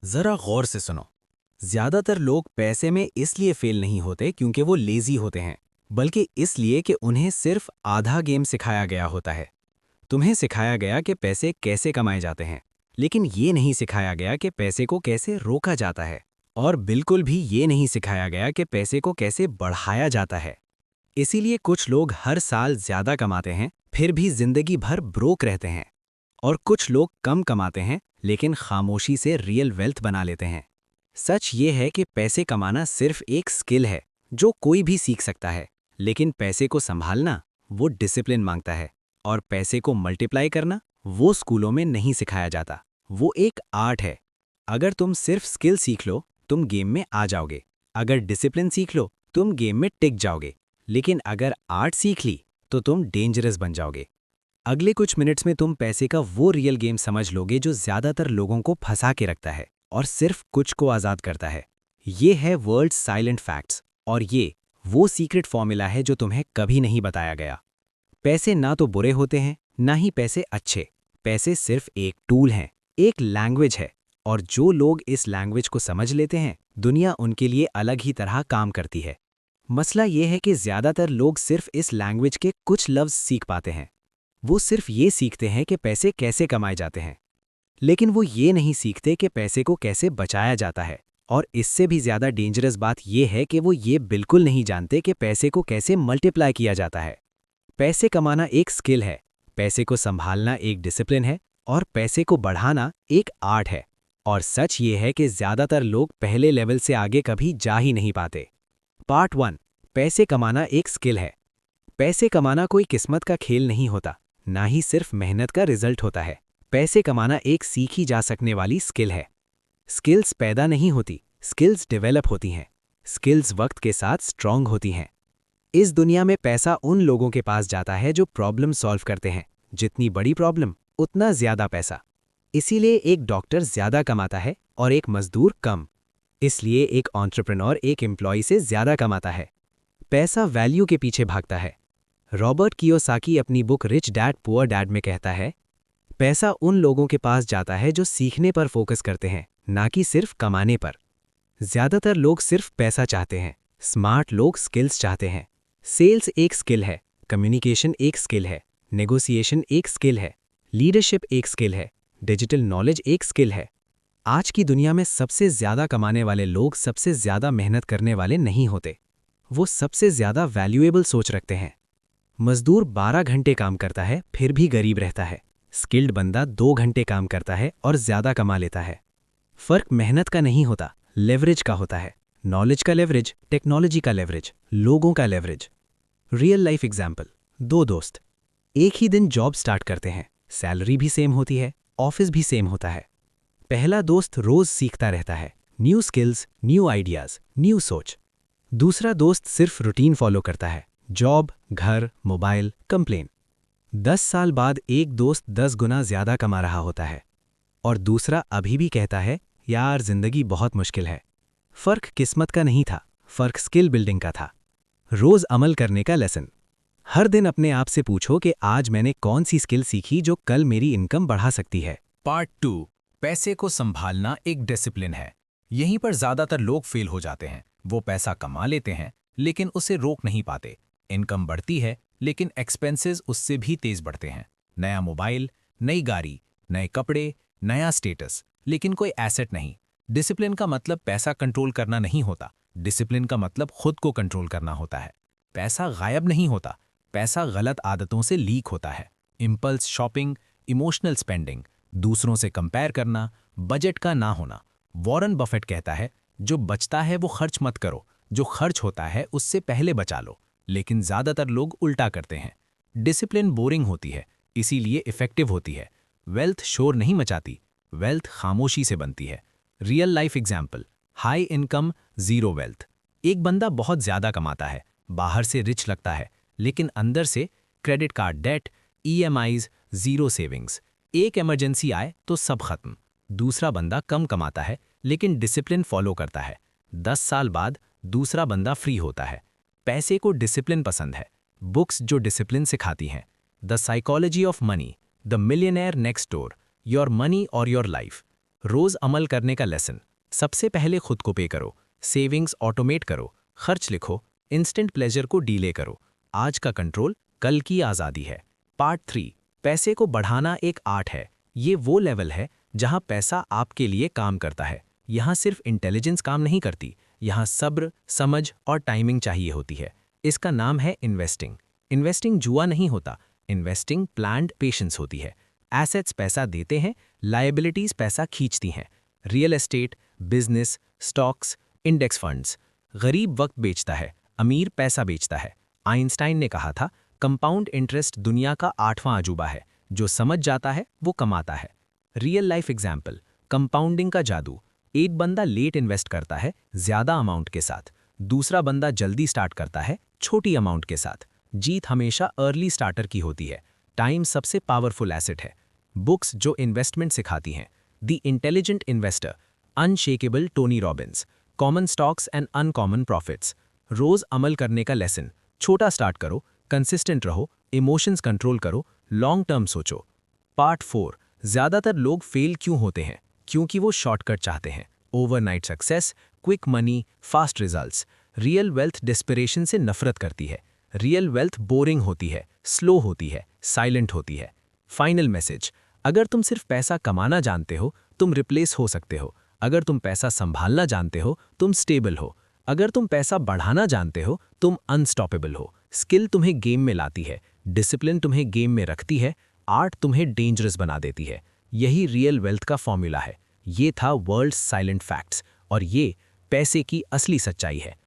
जरा गौर से सुनो। ज्यादातर लोग पैसे में इसलिए फेल नहीं होते क्योंकि वो लेजी होते हैं, बल्कि इसलिए कि उन्हें सिर्फ आधा गेम सिखाया गया होता है। तुम्हें सिखाया गया कि पैसे कैसे कमाए जाते हैं, लेकिन ये नहीं सिखाया गया कि पैसे को कैसे रोका जाता है। और बिल्कुल भी ये नहीं सिखाया गया कि पैसे को कैसे बढ़ाया जाता है। इसीलिए कुछ लोग हर साल ज्यादा कमाते हैं, फिर भी जिंदगी भर ब्रोक रहते हैं। और कुछ लोग कम कमाते हैं, लेकिन खामोशी से रियल वेल्थ बना लेते हैं। सच ये है कि पैसे कमाना सिर्फ एक स्किल है जो कोई भी सीख सकता है, लेकिन पैसे को संभालना वो डिसिप्लिन मांगता है। और पैसे को मल्टीप्लाई करना वो स्कूलों में नहीं सिखाया जाता, वो एक आर्ट है। अगर तुम सिर्फ स्किल सीख लो, तुम गेम में आ जाओगे। अगर डिसिप्लिन सीख लो, तुम गेम में टिक जाओगे। लेकिन अगर आर्ट सीख ली, तो तुम डेंजरस बन जाओगे। अगले कुछ मिनट्स में तुम पैसे का वो रियल गेम समझ लोगे जो ज्यादातर लोगों को फंसा के रखता है और सिर्फ कुछ को आज़ाद करता है। ये है वर्ल्ड साइलेंट फैक्ट्स, और ये वो सीक्रेट फॉर्मूला है जो तुम्हें कभी नहीं बताया गया। पैसे ना तो बुरे होते हैं, ना ही पैसे अच्छे। पैसे सिर्फ एक टूल हैं, एक लैंग्वेज है। और जो लोग इस लैंग्वेज को समझ लेते हैं, दुनिया उनके लिए अलग ही तरह काम करती है। मसला ये है कि ज्यादातर लोग सिर्फ इस लैंग्वेज के कुछ लफ्ज़ सीख पाते हैं। वो सिर्फ ये सीखते हैं कि पैसे कैसे कमाए जाते हैं, लेकिन वो ये नहीं सीखते कि पैसे को कैसे बचाया जाता है। और इससे भी ज़्यादा डेंजरस बात यह है कि वो ये बिल्कुल नहीं जानते कि पैसे को कैसे मल्टीप्लाई किया जाता है। पैसे कमाना एक स्किल है, पैसे को संभालना एक डिसिप्लिन है, और पैसे को बढ़ाना एक आर्ट है। और सच ये है कि ज़्यादातर लोग पहले लेवल से आगे कभी जा ही नहीं पाते। पार्ट 1। पैसे कमाना एक स्किल है। पैसे कमाना कोई किस्मत का खेल नहीं होता, ना ही सिर्फ मेहनत का रिजल्ट होता है। पैसे कमाना एक सीखी जा सकने वाली स्किल है। स्किल्स पैदा नहीं होती, स्किल्स डेवलप होती हैं। स्किल्स वक्त के साथ स्ट्रांग होती हैं। इस दुनिया में पैसा उन लोगों के पास जाता है जो प्रॉब्लम सॉल्व करते हैं। जितनी बड़ी प्रॉब्लम, उतना ज्यादा पैसा। इसीलिए एक डॉक्टर ज्यादा कमाता है और एक मजदूर कम। इसलिए एक एंटरप्रेन्योर एक एम्प्लॉय से ज्यादा कमाता है। पैसा वैल्यू के पीछे भागता है। रॉबर्ट कियोसाकी अपनी book rich dad poor dad में कहता है, पैसा उन लोगों के पास जाता है जो सीखने पर फोकस करते हैं, ना कि सिर्फ कमाने पर। ज्यादातर लोग सिर्फ पैसा चाहते हैं, स्मार्ट लोग स्किल्स चाहते हैं। सेल्स एक स्किल है, कम्युनिकेशन एक स्किल है, नेगोशिएशन एक स्किल है, लीडरशिप एक स्किल है, डिजिटल नॉलेज एक स्किल है। आज की दुनिया में सबसे ज्यादा कमाने वाले लोग सबसे ज्यादा मेहनत करने वाले नहीं होते। वो सबसे ज्यादा वैल्यूएबल सोच रखते हैं। मजदूर 12 घंटे काम करता है फिर भी गरीब रहता है। स्किल्ड बंदा 2 घंटे काम करता है और ज्यादा कमा लेता है। फर्क मेहनत का नहीं होता, लेवरेज का होता है। नॉलेज का लेवरेज, टेक्नोलॉजी का लेवरेज, लोगों का लेवरेज। Real life example. 2 दोस्त एक ही दिन जॉब स्टार्ट करते हैं। सैलरी भी सेम होती है, ऑफिस भी सेम होता है। पहला दोस्त रोज सीखता रहता है, new skills, new ideas, new सोच। दूसरा दोस्त सिर्फ रूटीन फॉलो करता है, जॉब, घर, मोबाइल, कंप्लेन। 10 साल बाद एक दोस्त 10 गुना ज्यादा कमा रहा होता है, और दूसरा अभी भी कहता है, यार जिंदगी बहुत मुश्किल है। फर्क किस्मत का नहीं था, फर्क स्किल बिल्डिंग का था। रोज अमल करने का लेसन। हर दिन अपने आप से पूछो कि आज मैंने कौन सी स्किल सीखी जो कल मेरी इनकम बढ़ा सकती है। पार्ट 2। पैसे को संभालना एक डिसिप्लिन है। यहीं पर ज्यादातर लोग फेल हो जाते हैं। वो पैसा कमा लेते हैं, लेकिन उसे रोक नहीं पाते। इनकम बढ़ती है, लेकिन एक्सपेंसेस उससे भी तेज बढ़ते हैं। नया मोबाइल, नई गाड़ी, नए कपड़े, नया स्टेटस, लेकिन कोई एसेट नहीं। डिसिप्लिन का मतलब पैसा कंट्रोल करना नहीं होता। डिसिप्लिन का मतलब खुद को कंट्रोल करना होता है। पैसा गायब नहीं होता, पैसा गलत आदतों से लीक होता है। इम्पल्स शॉपिंग, इमोशनल स्पेंडिंग, दूसरों से कंपेयर करना, बजट का ना होना। वॉरेन बफेट कहता है, जो बचता है वो खर्च मत करो, जो खर्च होता है उससे पहले बचा लो। लेकिन ज्यादातर लोग उल्टा करते हैं। डिसिप्लिन बोरिंग होती है, इसीलिए इफेक्टिव होती है। वेल्थ शोर नहीं मचाती, वेल्थ खामोशी से बनती है। Real life example. High income, zero wealth. एक बंदा बहुत ज्यादा कमाता है, बाहर से रिच लगता है, लेकिन अंदर से credit card debt, EMIs, zero savings. एक इमरजेंसी आए तो सब खत्म। दूसरा बंदा कम कमाता है, लेकिन डिसिप्लिन फॉलो करता है। 10 साल बाद दूसरा बंदा फ्री होता है। पैसे को डिसिप्लिन पसंद है। बुक्स जो डिसिप्लिन सिखाती हैं। The psychology of money, the millionaire next door, your money और योर लाइफ। रोज अमल करने का लेसन। सबसे पहले खुद को पे करो, सेविंग्स ऑटोमेट करो, खर्च लिखो, इंस्टेंट प्लेजर को डीले करो। आज का कंट्रोल, कल की आज़ादी है। पार्ट 3, पैसे को बढ़ाना एक आर्ट है। ये वो लेवल है जहां पैसा आपके लिए काम करता है। यहाँ सिर्फ इंटेलिजेंस काम नहीं करती, यहाँ सब्र, समझ और टाइमिंग चाहिए होती है। इसका नाम है इन्वेस्टिंग। इन्वेस्टिंग जुआ नहीं होता, इन्वेस्टिंग प्लान्ड पेशेंस होती है। एसेट्स पैसा देते हैं, लायबिलिटीज पैसा खींचती हैं। Real estate, business, stocks, index funds. गरीब वक्त बेचता है, अमीर पैसा बेचता है। आइंस्टाइन ने कहा था, कंपाउंड इंटरेस्ट दुनिया का 8वां अजूबा है। जो समझ जाता है वो कमाता है। रियल लाइफ एग्जाम्पल, कंपाउंडिंग का जादू। एक बंदा लेट इन्वेस्ट करता है ज्यादा अमाउंट के साथ, दूसरा बंदा जल्दी स्टार्ट करता है छोटी अमाउंट के साथ। जीत हमेशा अर्ली स्टार्टर की होती है। टाइम सबसे पावरफुल एसेट है। बुक्स जो इन्वेस्टमेंट सिखाती हैं, the intelligent investor, unshakeable Tony Robbins, common stocks and uncommon profits. रोज अमल करने का लेसन, छोटा स्टार्ट करो, कंसिस्टेंट रहो, इमोशंस कंट्रोल करो, लॉन्ग टर्म सोचो। पार्ट 4, ज्यादातर लोग फेल क्यों होते हैं? क्योंकि वो शॉर्टकट चाहते हैं। Overnight success, quick money, fast results. Real wealth desperation से नफरत करती है। रियल वेल्थ बोरिंग होती है, स्लो होती है, साइलेंट होती है। फाइनल मैसेज, अगर तुम सिर्फ पैसा कमाना जानते हो, तुम रिप्लेस हो सकते हो। अगर तुम पैसा संभालना जानते हो, तुम स्टेबल हो। अगर तुम पैसा बढ़ाना जानते हो, तुम अनस्टॉपेबल हो। स्किल तुम्हें गेम में लाती है, डिसिप्लिन तुम्हें गेम में रखती है, आर्ट तुम्हें डेंजरस बना देती है। यही रियल वेल्थ का फॉर्मूला है। ये था वर्ल्ड साइलेंट फैक्ट्स और ये पैसे की असली सच्चाई है।